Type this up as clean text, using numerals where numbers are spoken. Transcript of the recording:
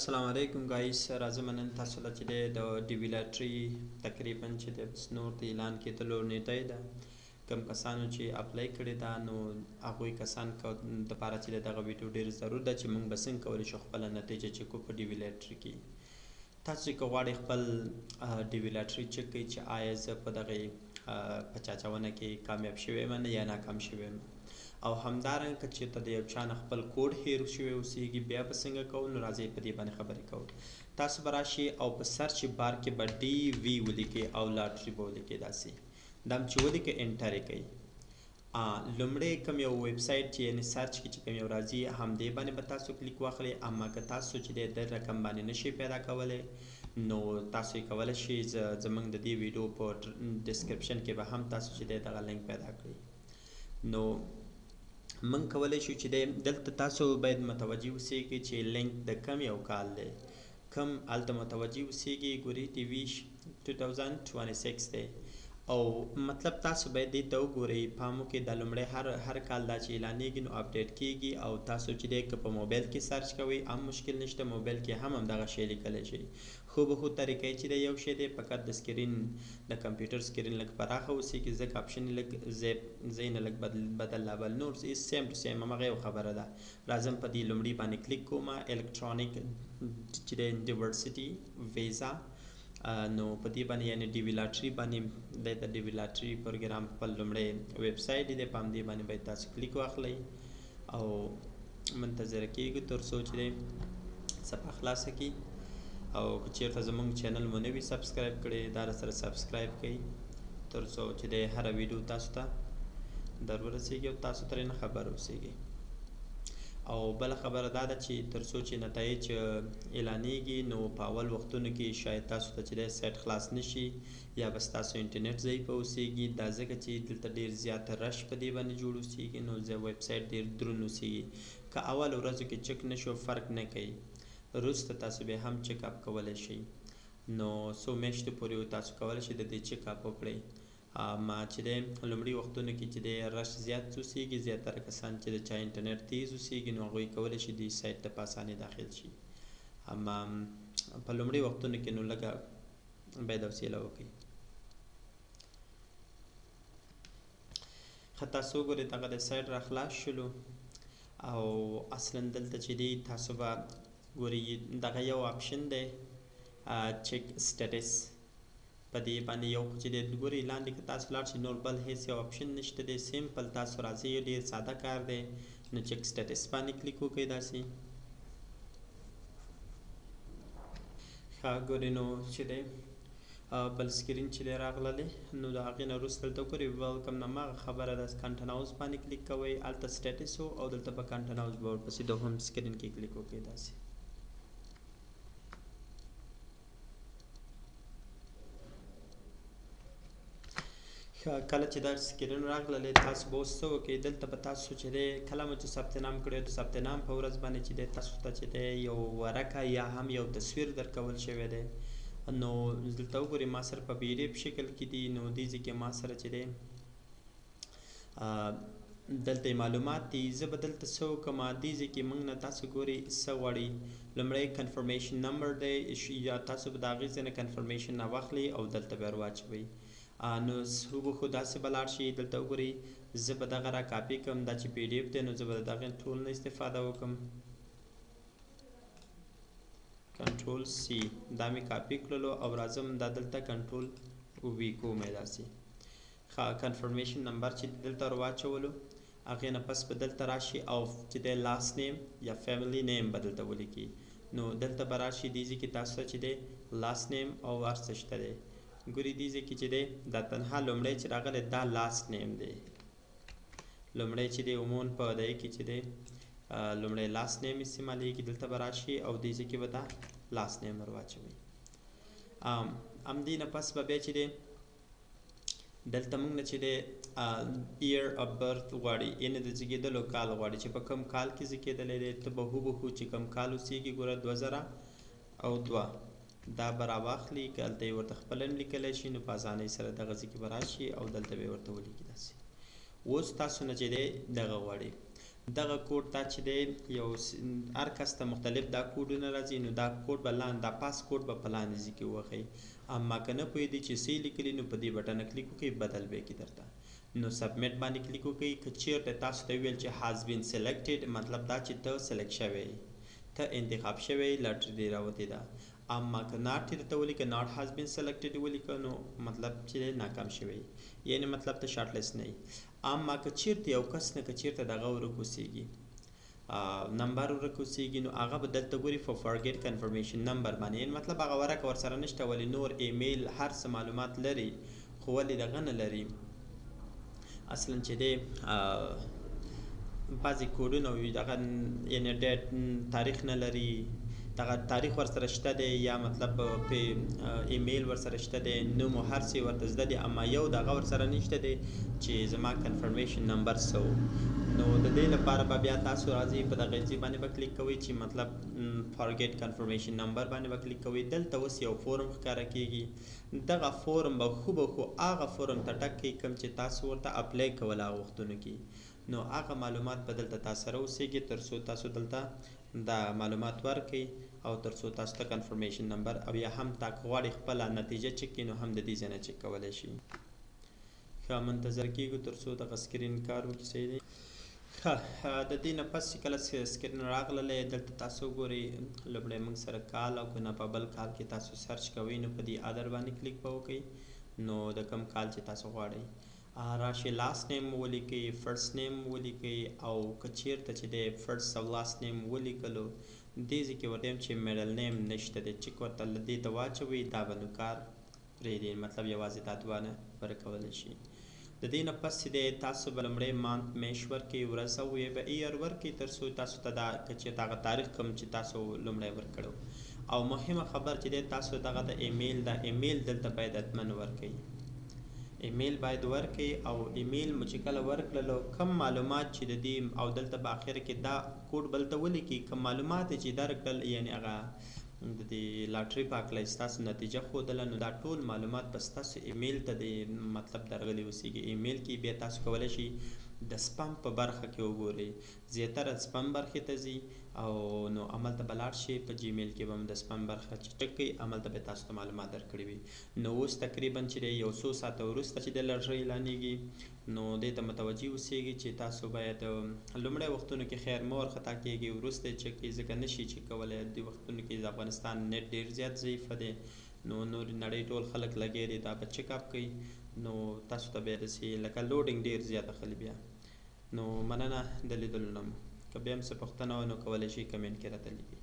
السلام علیکم گایس راځم نن تاسو ته چې د ډي وی لاټري تقریبا چې د نور د اعلان کېدلو نیټه ده کوم کسانو چې اپلای کړی ده نو هغوی کسان دپاره چې دغه ویډیو ډېر ضرور ده چې موږ به څنګه کولی شو خپله نتیجه چک کړو په ډي وی لاټري کې. تاسو چې که غواړئ خپل ډي وی لاټري چک کړئ چې آیا زه په دغې په چاچونه کې کامیاب شوی یم یا ناکام شوی یم، او همدارنګه که چېرته د یو چا نه خپل کوډ هیر شوی اوسیږي بیا به څنګه کوو. نو راځئ په دې باندې خبرې کوو. تاسو به راشئ او په سرچ بار کې به ډي وي ولیکئ او لاټري به ولیکئ. داسې دا هم چې ولیکئ انټر یې کوئ. لومړی کوم یو ویب سایټ چې یعنې سرچ کې چې کوم یو راځي همدې باندې به تاسو کلیک واخلئ. اما که تاسو چې د رقم باندې نشئ پیدا کولی نو تاسو یې کولی شئ زموږ د دې ویډیو په ډسکرپشن کې به هم تاسو چې دغه لینک پیدا کړئ. نو من کولی شو چې دلته تاسو باید متوجه اوسئ چې لینک د کم یو کال دی، کم هلته متوجه اوسئ. ګورئ ټي وي 2026 دی او مطلب تاسو باید دې ته وګورئ. پام وکړئ دا لومړی هر کال دا چې اعلانېږي نو اپډیټ کېږي او تاسو چې دی که په موبایل کې سرچ کوئ هم مشکل نشته، موبایل کې هم همدغه شی لیکلی شئ. خو به خو طریقې چې دی یو شی دی، فقط د سکرین د کمپیوټر سکرین لږ پراخه اوسېږي ځکه اپشن یې لږ ځای نه لږ بدل لا بل نور سیم ټو سیم همغه یو خبره ده. راځم په دې لومړي باندې کلیک کوم الکترونیک چې دی ډیورسټي ویزا. نو په دې باندې یعنې ډي وی لاټري باندې د ډي وی لاټري پروګرام خپل لومړی ویب سایټ دی، په همدې باندې باید تاسو کلیک واخلئ او منتظره کېږو تر څو چې دی صفحه خلاصه کړي. او که چېرته زموږ چینل مو نه وي سبسکرایب کړی دا راسره سبسکرایب کړئ تر څو چې دی هره ویډیو تاسو ته در ورسېږي او تاسو ترې نه خبر اوسېږئ. او بله خبره دا ده چې تر څو چې نتایج اعلانېږي نو په اول وختونو کې شاید تاسو ته چې دی سایټ خلاص نشي یا به ستاسو انټرنیټ ضعیفه اوسېږي. دا ځکه چې دلته ډېر زیات رش په دې باندې جوړ اوسېږي نو ویب سایټ ډېر دروند اوسېږي. که اول ورځو کې چک نشو فرق نه کوي، وروسته تاسو بیا هم چک اپ کولی شئ. نو څو میاشتو پورې تاسو کولی شئ د دې چک اپ وکړئ. ما چې دی لومړي وختونو کې چې دی رش زیات اوسېږي، زیاتره کسان چې د چا انټرنیټ تیز اوسېږي نو هغوی کولی شي دې سایټ ته په اسانۍ داخل شي. اما په لومړي وختونو کې نو لږه باید حوصله وکړئ. ښه تاسو وګورئ دغه د سایټ را خلاص شولو او اصلا دلته چې دی تاسو به ګورئ دغه یو آپشن دی چک سټیټس. په دې باندې یو چې دی ګورئ لاندې که تاسو لاړ شئ نور بل هېڅ یو آپشن نشته دی، سیمپل تاسو راځئ ډېر ساده کار دی. نو چک سټیټس باندې کلیک وکړئ داسې. ښه ګورئ نو چې دی بل سکرین چې دی راغللی نو د هغې نه وروسته دلته وګورئ ویلکم نه هماغه خبره ده. کنټناوز باندې کلیک کوئ، هلته سټیټس و او دلته په کنټناوز به ورپسې دوهم سکرین کې کلیک وکړئ داسې. کله چې دا سکرین راغللی تاسو به اوس څه وکړئ، دلته به تاسو چې دی کله مو چې ثبت نام کړی د ثبت نام په ورځ باندې چې دی تاسو ته چې دی یو ورقه یا هم یو تصویر درکول شوی دی. نو دلته وګورئ ما سره په پی ډي اف شکل کې دي. نو دې ځای کې ما سره چې دی دلته معلومات دي. زه به دلته څه وکړم دې ځای کې موږ نه تاسو ګورئ څه غواړئ. لومړی کنفرمیشن نمبر دی یا تاسو به د هغې ځای نه کنفرمیشن نه واخلئ او دلته بیا ورواچوئ. نو خو داسې به لاړ شي دلته وګورئ زه به دغه را کاپي کړم دا چې پی ډي اف دی نو زه به د دغې ټول نه استفاده وکړم. کنټرول سی دا مې کاپي کړلو او راځم دا دلته کنټرول وي کوم یې داسې. ښه کنفرمیشن نمبر چې دلته ور واچولو هغې نه پس به دلته راشي او چې دی لاست نیم یا فیملی نیم به دلته ولیکي. نو دلته به راشي دې ځای کې تاسو ته چې دی لاست نیم او هر څه شته دی. ګورئ دې ځای کې چې دی دا تنها لومړی چې راغلی دا لاست نیم دی. لومړی چې دی عموماً په دې کې چې دی لومړی لاست نیم استعمالیږي، دلته به راشي او دې ځای کې به دا لاست نیم ور واچوئ. همدې نه پس به بیا چې دی دلته موږ نه چې دی ایئر اف برث غواړي یعنې د زیږېدلو کال غواړي چې په کوم کال کې زیږېدلی دی. ته به هوبهو چې کوم کال اوسېږي ګوره 2002 دا به راواخلي، که هلته یې ورته خپله هم لیکلی شي نو په اسانۍ سره دغه ځای کې به راشي او دلته به یې ورته ولیکي داسې. اوس تاسو نه چې دی دغه غواړئ دغه کوډ دا چې دی یو هر کس ته مختلف دا کوډونه راځي، نو دا کوډ به لاندې دا پاس کوډ به په لاندې ځای کې ووهئ. اما که نه پوهېدئ چې څه یې لیکلي نو په دې بټنه کلیک وکړئ، بدل به یې کړي درته. نو سبمیټ باندې کلیک وکړئ. که چیرته تاسو ته ویل چې هاز بین سلیکټډ، مطلب دا چې ته سلیکټ شوی ته انتخاب شوی لاټري دې راوتې ده. اما که ناټ درته ولیکه ناټ هاز بین سلیکټډ ولیکه نو مطلب چې ناکام شوی، یعنی مطلب ته شارټ لیست نه یې. اما که چیرته یو کس نه که چیرته دغه ورک اوسېږي نمبر ورک اوسېږي نو هغه به دلته ګوري فارګیټ کنفرمیشن نمبر باندې، یعنی مطلب هغه ورک ورسره نشته، ولې نور ایمیل هر څه معلومات لري خو ولې دغه نه لري اصلا چې دی بعضې کوډونه وي دغه یعنی ډیټ تاریخ نه لري، دغه تاریخ ورسره شته دی یا مطلب په ایمیل ورسره شته دی، نوم او هر څه ورته زده دی، اما یو دغه ورسره نشته دی چې زما کنفرمیشن نمبر څه و. نو د دې لپاره به بیا تاسو راځئ په دغه ځای باندې به کلیک کوئ چې مطلب فارګیټ کنفرمیشن نمبر باندې به کلیک کوئ. دلته اوس یو فورم ښکاره کېږي، دغه فورم به خو هغه فورم ته ټک کوئ کوم چې تاسو ورته اپلای کول هغه وختونو کې، نو هغه معلومات به دلته تاسو سره اوسېږي تر څو تاسو دلته دا معلومات ورکړئ او تر څو تاسو ته کنفرمیشن نمبر او یا هم تا که غواړئ خپله نتیجه چک کړئ نو هم د دې ځای نه چک کولی شئ. ښه منتظر کېږو تر څو دغه سکرین کار وکړي. صحیح دی. ښه د دې نه پس چې کله سکرین راغللی دلته تاسو ګورئ لومړی موږ سره کال او که نه په بل کال کې تاسو سرچ کوئ نو په دې ادر باندې کلیک به وکړئ. نو د کوم کال چې تاسو غواړئ راشي لاست نیم ولیکئ، فرست نیم ولیکئ، او که چیرته چې دی فرست او لاست نیم ولیکلو دې ځای کې ورته وایم چې میډل نیم نشته دی، چک ورته دې ته واچوئ دا به نو کار پرېږدئ، مطلب یوازې دا دوه نه ورکولی شي. د دې نه پس چې دی تاسو به لومړی مانت میش ورکړئ، ورځ او یا به ایر ورکړئ تر څو تاسو ته دا که چېرته هغه تاریخ کوم چې تاسو لومړی ورکړو. او مهمه خبر چې دی تاسو دغه د ایمیل دا ایمیل دلته باید حتما ورکړئ، ایمیل باید ورکړئ. او ایمیل مو چې کله ورکړلو کم معلومات چې د دې او دلته په اخر کې دا کوډ بلته ولیکئ، کم معلومات چې درکړل یعنی هغه د دې لاټري په هکله ستاسو نتیجه ښودله نو دا ټول معلومات به ستاسو ایمیل ته د مطلب درغلي اوسېږي. ایمیل کې بیا تاسو کولی شئ د سپم په برخه کې وګورئ، زیاتره سپم برخې ته ځي او نو هملته به لاړ شئ په جیمیل کې به هم د سپم برخه چې ټک کوئ هملته به تاسو ته معلومات درکړي وي. نو اوس تقریبا چې دی یو څو ساعته وروسته چې د لاټرۍ اعلانېږي نو دې ته متوجه اوسېږي چې تاسو باید لومړی وختونو کې خیر مه ورخطا کېږئ، وروسته یې چک کړئ ځکه نشي چک کولی. دې وختونو کې د افغانستان نیټ ډېر زیات ضعیفه دی نو نور نړۍ ټول خلک لګیا دي، دا به چک اپ کوئ نو تاسو ته بیا داسې لکه لوډینګ ډېر زیات اخلي بیا. نو مننه د لیدلو نه. که بیا هم څه پوښتنه وه نو کولی شئ کمنټ کې راته لیکئ.